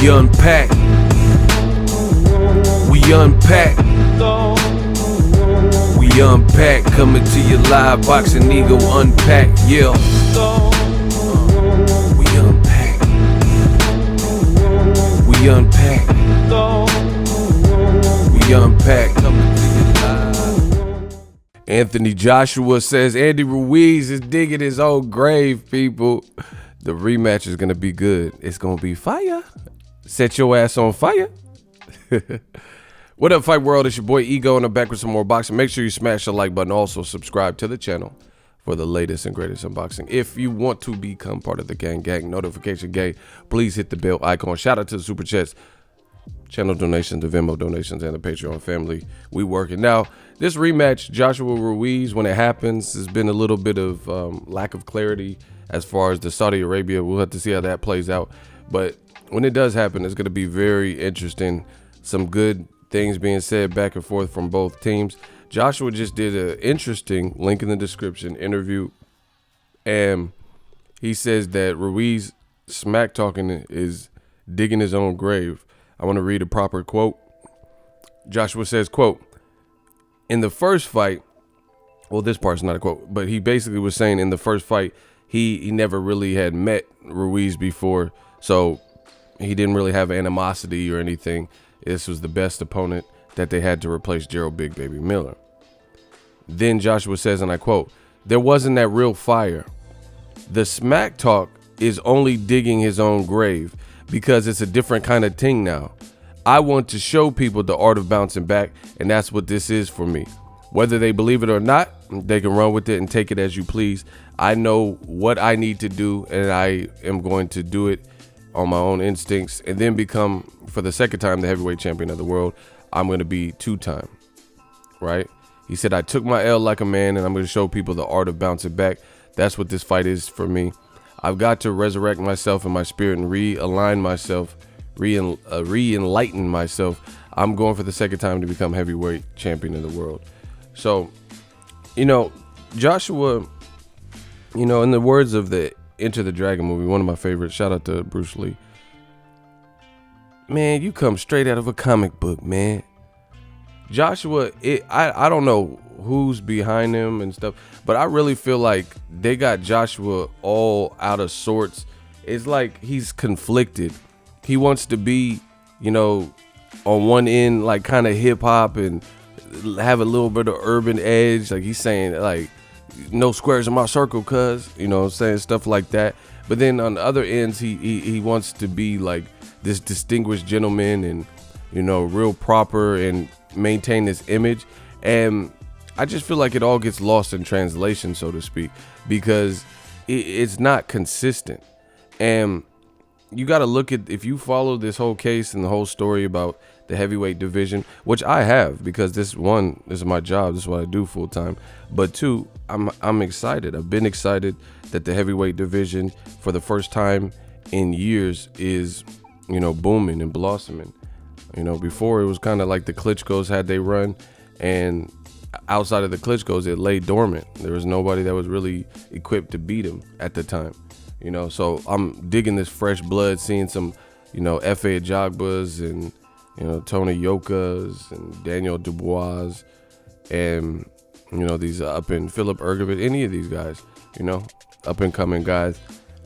unpack. We unpack. We unpack. Coming to you live, Boxing Ego Unpacked. Yeah. We unpack. We unpack. We unpack. Coming to you live. Anthony Joshua says Andy Ruiz is digging his own grave, people. The rematch is going to be good. It's going to be fire. Set your ass on fire. What up, Fight World? It's your boy Ego, and I'm back with some more boxing. Make sure you smash the like button. Also, subscribe to the channel for the latest and greatest unboxing. If you want to become part of the gang notification gang, please hit the bell icon. Shout out to the Super Chats, channel donations, the Venmo donations, and the Patreon family. We working. Now, this rematch, Joshua Ruiz, when it happens, has been a little bit of lack of clarity as far as the Saudi Arabia. We'll have to see how that plays out. But when it does happen, it's going to be very interesting. Some good things being said back and forth from both teams. Joshua just did an interesting, link in the description, interview. And he says that Ruiz smack talking is digging his own grave. I want to read a proper quote. Joshua says, quote, in the first fight, well, this part's not a quote, but he basically was saying in the first fight, he never really had met Ruiz before, so he didn't really have animosity or anything. This was the best opponent that they had to replace Gerald Big Baby Miller. Then Joshua says, and I quote, there wasn't that real fire. The smack talk is only digging his own grave because it's a different kind of thing now. I want to show people the art of bouncing back, and that's what this is for me. Whether they believe it or not, they can run with it and take it as you please. I know what I need to do, and I am going to do it on my own instincts and then become, for the second time, the heavyweight champion of the world. I'm going to be two-time, right? He said, I took my L like a man, and I'm going to show people the art of bouncing back. That's what this fight is for me. I've got to resurrect myself and my spirit and realign myself, re-enlighten myself. I'm going for the second time to become heavyweight champion of the world. So, you know, Joshua, you know, in the words of the Enter the Dragon movie, one of my favorites, shout out to Bruce Lee. Man, you come straight out of a comic book, man. Joshua, I don't know who's behind him and stuff, but I really feel like they got Joshua all out of sorts. It's like he's conflicted. He wants to be, you know, on one end, like kind of hip hop and have a little bit of urban edge. Like he's saying, like, no squares in my circle, cuz, you know, saying stuff like that. But then on the other ends, he wants to be like this distinguished gentleman and, you know, real proper and maintain this image. And I just feel like it all gets lost in translation, so to speak, because it's not consistent. And you got to look at, if you follow this whole case and the whole story about the heavyweight division, which I have, because this is my job, this is what I do full time. But two, I'm excited. I've been excited that the heavyweight division for the first time in years is, you know, booming and blossoming. You know, before it was kind of like the Klitschko's had they run, and outside of the Klitschko's, it lay dormant. There was nobody that was really equipped to beat him at the time. You know, so I'm digging this fresh blood, seeing some, you know, F.A. Ajagbas and, you know, Tony Yokas and Daniel Dubois and, you know, these up in Philip Ergovich, any of these guys, you know, up and coming guys,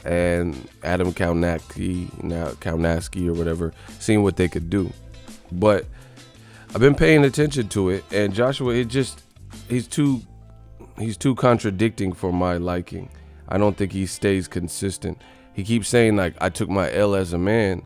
and Adam Kaunacki or whatever, seeing what they could do. But I've been paying attention to it, and Joshua, he's too contradicting for my liking. I don't think he stays consistent. He keeps saying, like, I took my L as a man,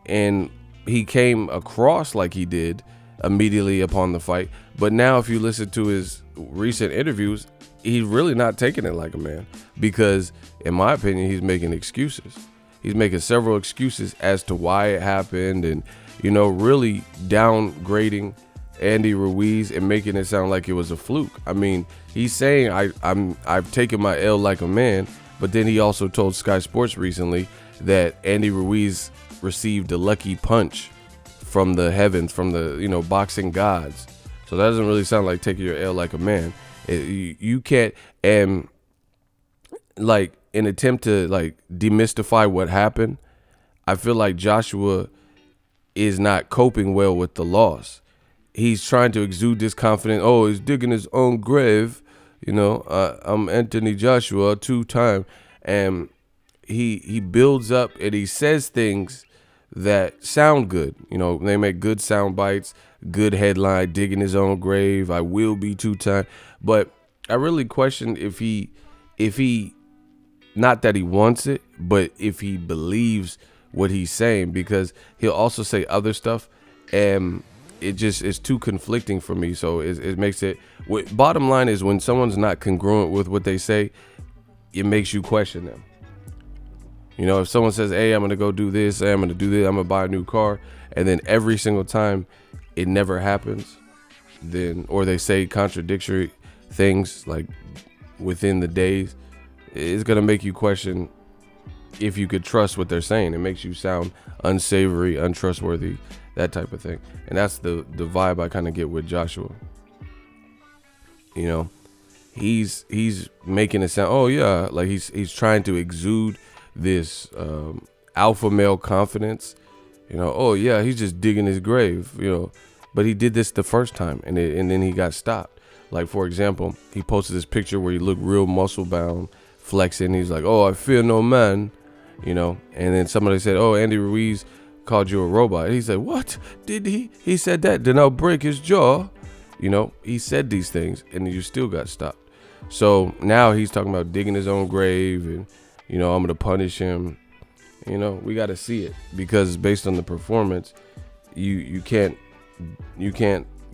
and he came across like he did immediately upon the fight. But now if you listen to his recent interviews, he's really not taking it like a man, because in my opinion, he's making excuses. He's making several excuses as to why it happened, and, you know, really downgrading Andy Ruiz and making it sound like it was a fluke. I mean, he's saying I've taken my L like a man, but then he also told Sky Sports recently that Andy Ruiz received a lucky punch from the heavens, from the, you know, boxing gods. So that doesn't really sound like taking your L like a man. You can't, and like in attempt to like demystify what happened, I feel like Joshua is not coping well with the loss. He's trying to exude this confidence. Oh, he's digging his own grave. I'm Anthony Joshua 2-time. And he builds up and he says things that sound good. They make good sound bites, good headline, digging his own grave. I will be 2-time. But I really question if he, not that he wants it, but if he believes what he's saying, because he'll also say other stuff and it just is too conflicting for me. So it makes it, bottom line is, when someone's not congruent with what they say, it makes you question them. If someone says, hey, I'm going to go do this, hey, I'm going to do this, I'm going to buy a new car, and then every single time it never happens, then, or they say contradictory things like within the days, it's going to make you question if you could trust what they're saying. It makes you sound unsavory, untrustworthy, that type of thing. And that's the vibe I kind of get with Joshua. He's making it sound, oh yeah, like he's trying to exude this alpha male confidence. Oh yeah, he's just digging his grave. But he did this the first time, and then he got stopped. Like, for example, he posted this picture where he looked real muscle bound, flexing. He's like, oh, I fear no man. And then somebody said, oh, Andy Ruiz called you a robot. He said, what? Did he? He said that? Then I'll break his jaw. He said these things, and you still got stopped. So now he's talking about digging his own grave, and, I'm going to punish him. We got to see it, because based on the performance, you can't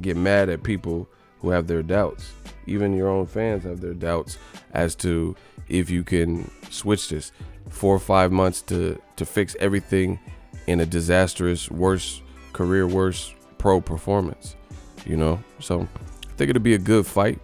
get mad at people who have their doubts. Even your own fans have their doubts as to if you can switch this 4 or 5 months to fix everything in a disastrous, worst pro performance. So I think it'll be a good fight.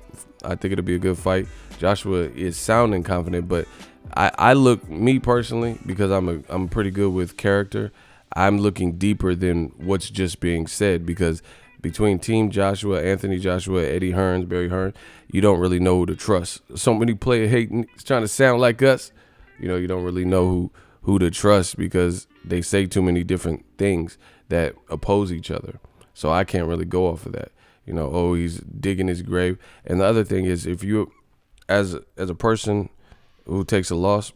Joshua is sounding confident, but I look, me personally, because I'm pretty good with character, I'm looking deeper than what's just being said, because between Team Joshua, Anthony Joshua, Eddie Hearns, Barry Hearns, you don't really know who to trust. So many players hating, trying to sound like us. You don't really know who to trust, because they say too many different things that oppose each other. So I can't really go off of that. Oh, he's digging his grave. And the other thing is, if you, as a person who takes a loss,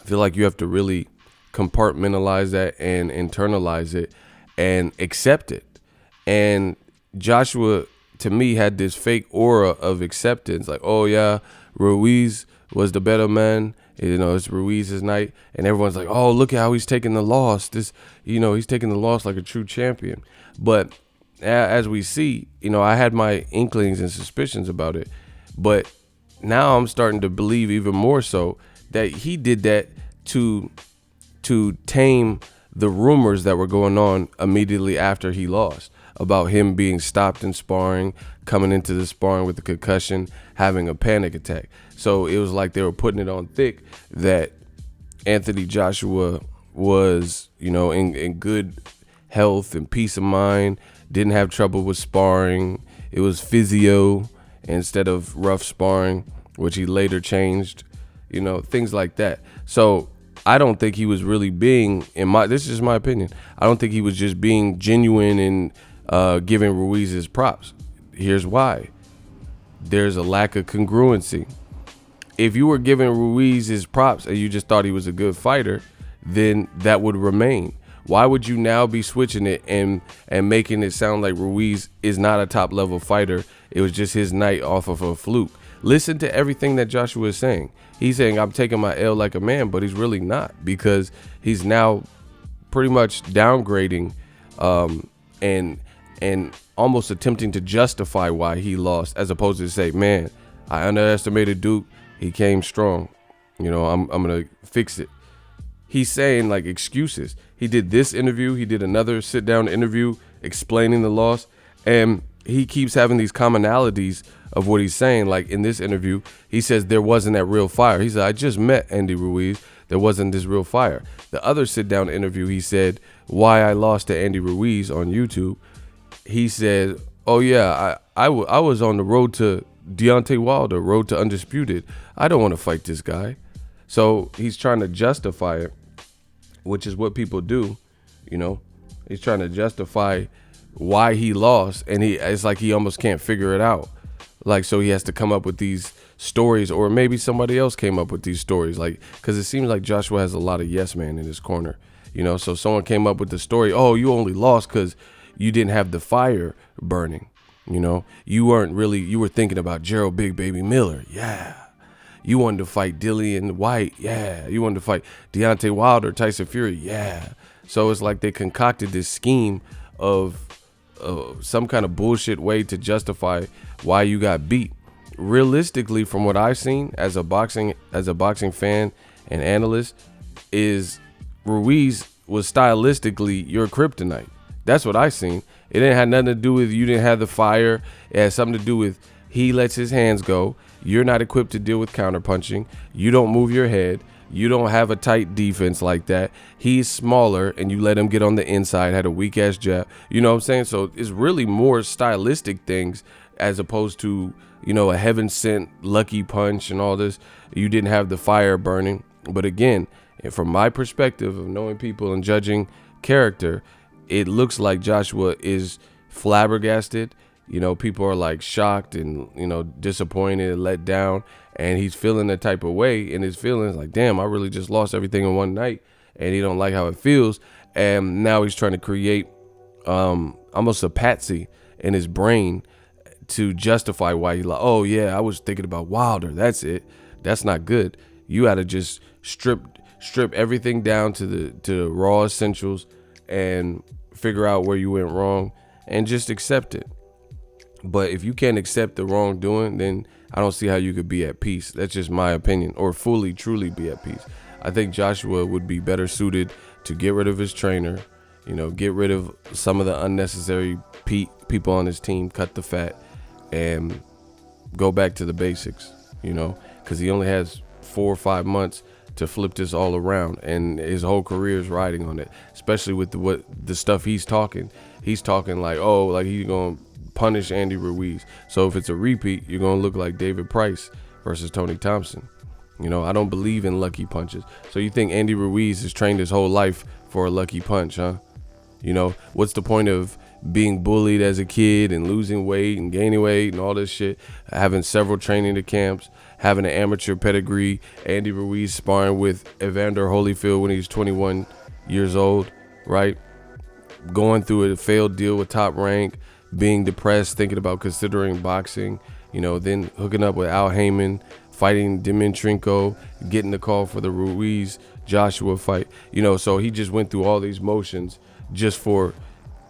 I feel like you have to really compartmentalize that and internalize it and accept it. And Joshua, to me, had this fake aura of acceptance, like, oh yeah, Ruiz was the better man. It's Ruiz's night, and everyone's like, oh, look at how he's taking the loss. He's taking the loss like a true champion. But as we see, I had my inklings and suspicions about it, but now I'm starting to believe even more so that he did that to tame the rumors that were going on immediately after he lost, about him being stopped in sparring, coming into the sparring with a concussion, having a panic attack. So it was like they were putting it on thick that Anthony Joshua was, in good health and peace of mind, didn't have trouble with sparring. It was physio instead of rough sparring, which he later changed, things like that. So I don't think he was really being, this is my opinion, I don't think he was just being genuine and giving Ruiz his props. Here's why. There's a lack of congruency. If you were giving Ruiz his props and you just thought he was a good fighter, then that would remain. Why would you now be switching it and making it sound like Ruiz is not a top level fighter? It was just his night off of a fluke. Listen to everything that Joshua is saying. He's saying, I'm taking my L like a man, but he's really not, because he's now pretty much downgrading and almost attempting to justify why he lost, as opposed to say, man, I underestimated Duke. He came strong. I'm going to fix it. He's saying like excuses. He did this interview. He did another sit down interview explaining the loss. And he keeps having these commonalities of what he's saying. Like in this interview, he says there wasn't that real fire. He said, I just met Andy Ruiz. There wasn't this real fire. The other sit down interview, he said, why I lost to Andy Ruiz on YouTube. He said, oh yeah, I was on the road to Deontay Wilder, road to undisputed. I don't want to fight this guy. So he's trying to justify it, which is what people do, He's trying to justify why he lost, and it's like he almost can't figure it out. Like, so he has to come up with these stories, or maybe somebody else came up with these stories. Like, because it seems like Joshua has a lot of yes man in his corner, so someone came up with the story. Oh, you only lost because you didn't have the fire burning. You were thinking about Gerald Big Baby Miller. Yeah. You wanted to fight Dillian White. Yeah. You wanted to fight Deontay Wilder, Tyson Fury. Yeah. So it's like they concocted this scheme of some kind of bullshit way to justify why you got beat. Realistically, from what I've seen as a boxing fan and analyst, is Ruiz was stylistically your kryptonite. That's what I seen. It didn't have nothing to do with you didn't have the fire. It had something to do with he lets his hands go. You're not equipped to deal with counterpunching. You don't move your head. You don't have a tight defense like that. He's smaller, and you let him get on the inside, had a weak-ass jab. You know what I'm saying? So it's really more stylistic things as opposed to, a heaven-sent lucky punch and all this. You didn't have the fire burning. But again, from my perspective of knowing people and judging character, it looks like Joshua is flabbergasted. People are like shocked and, disappointed, let down, and he's feeling the type of way in his feelings like, damn, I really just lost everything in one night, and he don't like how it feels. And now he's trying to create almost a patsy in his brain to justify why he like, oh yeah, I was thinking about Wilder. That's it. That's not good. You got to just strip everything down to the raw essentials and figure out where you went wrong and just accept it. But if you can't accept the wrongdoing, then I don't see how you could be at peace. That's just my opinion, or fully, truly be at peace. I think Joshua would be better suited to get rid of his trainer, get rid of some of the unnecessary people on his team, cut the fat, and go back to the basics, because he only has 4 or 5 months to flip this all around, and his whole career is riding on it, especially with the stuff he's talking. He's talking like, oh, like he's going to punish Andy Ruiz. So if it's a repeat, you're going to look like David Price versus Tony Thompson. I don't believe in lucky punches. So you think Andy Ruiz has trained his whole life for a lucky punch, huh? What's the point of being bullied as a kid and losing weight and gaining weight and all this shit, having several training camps, having an amateur pedigree, Andy Ruiz sparring with Evander Holyfield when he's 21 years old, right? Going through a failed deal with Top Rank, being depressed, thinking about considering boxing, then hooking up with Al Heyman, fighting Dimitrenko, getting the call for the Ruiz Joshua fight, so he just went through all these motions just for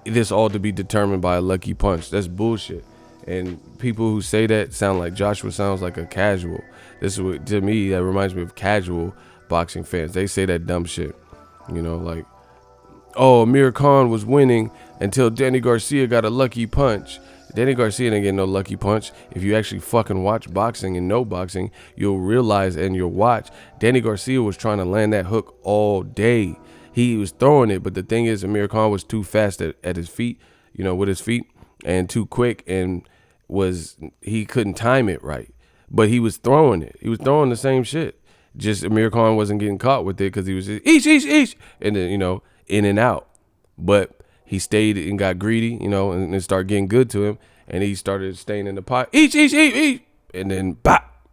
this all to be determined by a lucky punch. That's bullshit. And people who say that sound like Joshua sounds like a casual. This is what, to me, that reminds me of casual boxing fans. They say that dumb shit, like, oh, Amir Khan was winning until Danny Garcia got a lucky punch. Danny Garcia didn't get no lucky punch. If you actually fucking watch boxing and know boxing, you'll realize and you'll watch. Danny Garcia was trying to land that hook all day. He was throwing it, but the thing is, Amir Khan was too fast at his feet, with his feet, and too quick, and he couldn't time it right. But he was throwing it. He was throwing the same shit. Just Amir Khan wasn't getting caught with it because he was just each, and then, in and out. But he stayed and got greedy, and it started getting good to him, and he started staying in the pot, each, and then bop,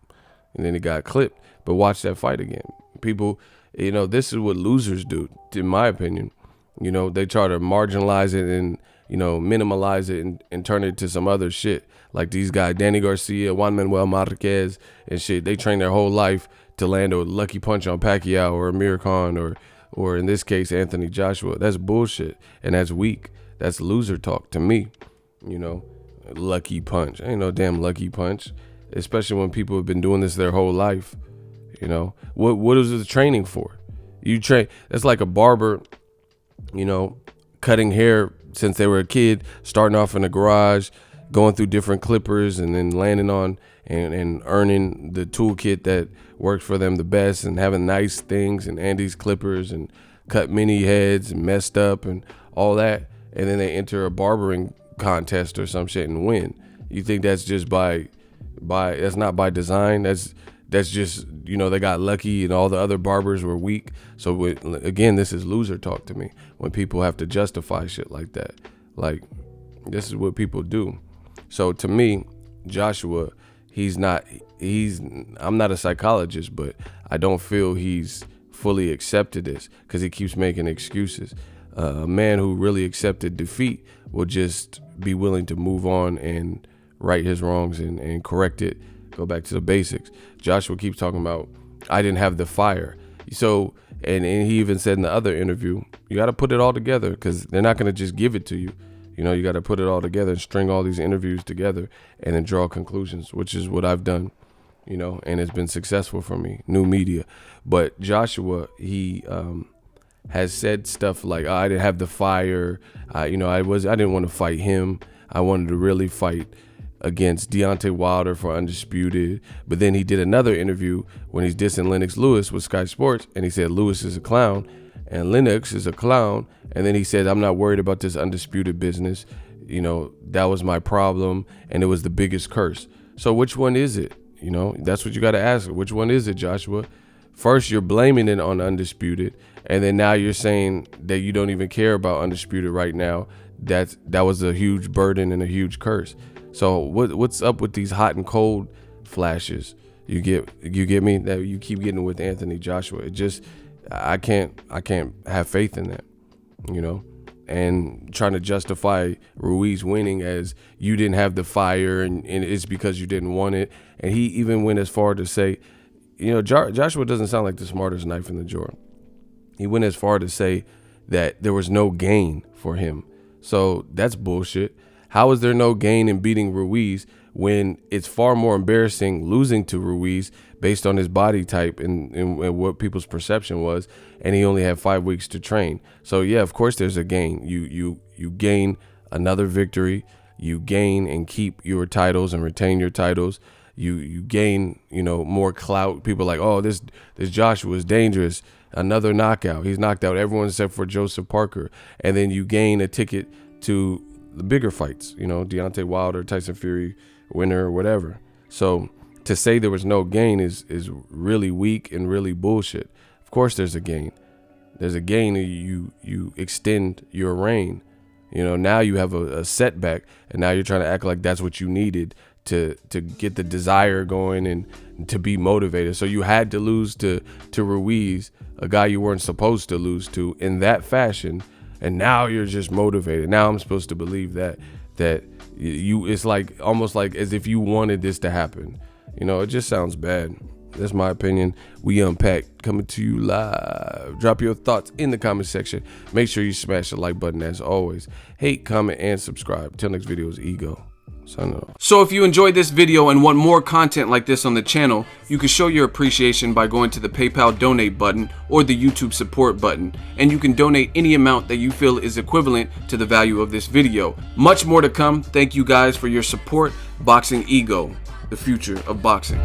and then he got clipped. But watch that fight again. People, this is what losers do, in my opinion. They try to marginalize it and, minimalize it and turn it to some other shit. Like these guys, Danny Garcia, Juan Manuel Marquez and shit, they train their whole life to land a lucky punch on Pacquiao or Amir Khan or in this case, Anthony Joshua. That's bullshit, and that's weak. That's loser talk to me, lucky punch. Ain't no damn lucky punch, especially when people have been doing this their whole life. What is the training for? You train, that's like a barber, cutting hair since they were a kid, starting off in a garage, going through different clippers and then landing on and earning the toolkit that worked for them the best and having nice things and Andy's clippers and cut mini heads and messed up and all that. And then they enter a barbering contest or some shit and win. You think that's just that's not by design? that's just, you know, they got lucky and all the other barbers were weak. So again, this is loser talk to me when people have to justify shit like that. Like, this is what people do. So to me, Joshua, I'm not a psychologist, but I don't feel he's fully accepted this because he keeps making excuses. A man who really accepted defeat will just be willing to move on and right his wrongs and correct it, go back to the basics. Joshua keeps talking about, I didn't have the fire. So, and he even said in the other interview, you got to put it all together because they're not going to just give it to you. You know, you got to put it all together and string all these interviews together and then draw conclusions, which is what I've done, you know, and it's been successful for me, new media. But Joshua, he has said stuff like, I didn't have the fire. I didn't want to fight him. I wanted to really fight against Deontay Wilder for undisputed. But then he did another interview when he's dissing Lennox Lewis with Sky Sports, and he said Lewis is a clown and Lennox is a clown. And then he said, I'm not worried about this undisputed business. You know, that was my problem, and it was the biggest curse. So which one is it? You know, that's what you got to ask. Which one is it, Joshua? First, you're blaming it on undisputed, and then now you're saying that you don't even care about undisputed right now. That was a huge burden and a huge curse. So what's up with these hot and cold flashes? You get me? That you keep getting with Anthony Joshua. It just, I can't have faith in that, you know. And trying to justify Ruiz winning as you didn't have the fire and it's because you didn't want it. And he even went as far to say, you know, Joshua doesn't sound like the smartest knife in the drawer. He went as far to say that there was no gain for him. So that's bullshit. How is there no gain in beating Ruiz when it's far more embarrassing losing to Ruiz based on his body type and what people's perception was, and he only had 5 weeks to train? So yeah, of course there's a gain. You gain another victory. You gain and keep your titles and retain your titles. You gain, you know, more clout. People are like, oh, this Joshua is dangerous. Another knockout. He's knocked out everyone except for Joseph Parker. And then you gain a ticket to the bigger fights, you know, Deontay Wilder, Tyson Fury, winner, or whatever. So to say there was no gain is really weak and really bullshit. Of course there's a gain. There's a gain. You extend your reign. You know, now you have a setback, and now you're trying to act like that's what you needed to get the desire going and to be motivated. So you had to lose to Ruiz, a guy you weren't supposed to lose to, in that fashion, and now you're just motivated. Now I'm supposed to believe that you, it's like almost like as if you wanted this to happen. You know, it just sounds bad. That's my opinion. We Unpacked, coming to you live. Drop your thoughts in the comment section. Make sure you smash the like button as always. Hate, comment, and subscribe. Till next video is Ego. So if you enjoyed this video and want more content like this on the channel, you can show your appreciation by going to the PayPal donate button or the YouTube support button, and you can donate any amount that you feel is equivalent to the value of this video. Much more to come. Thank you guys for your support. Boxing Ego, the future of boxing.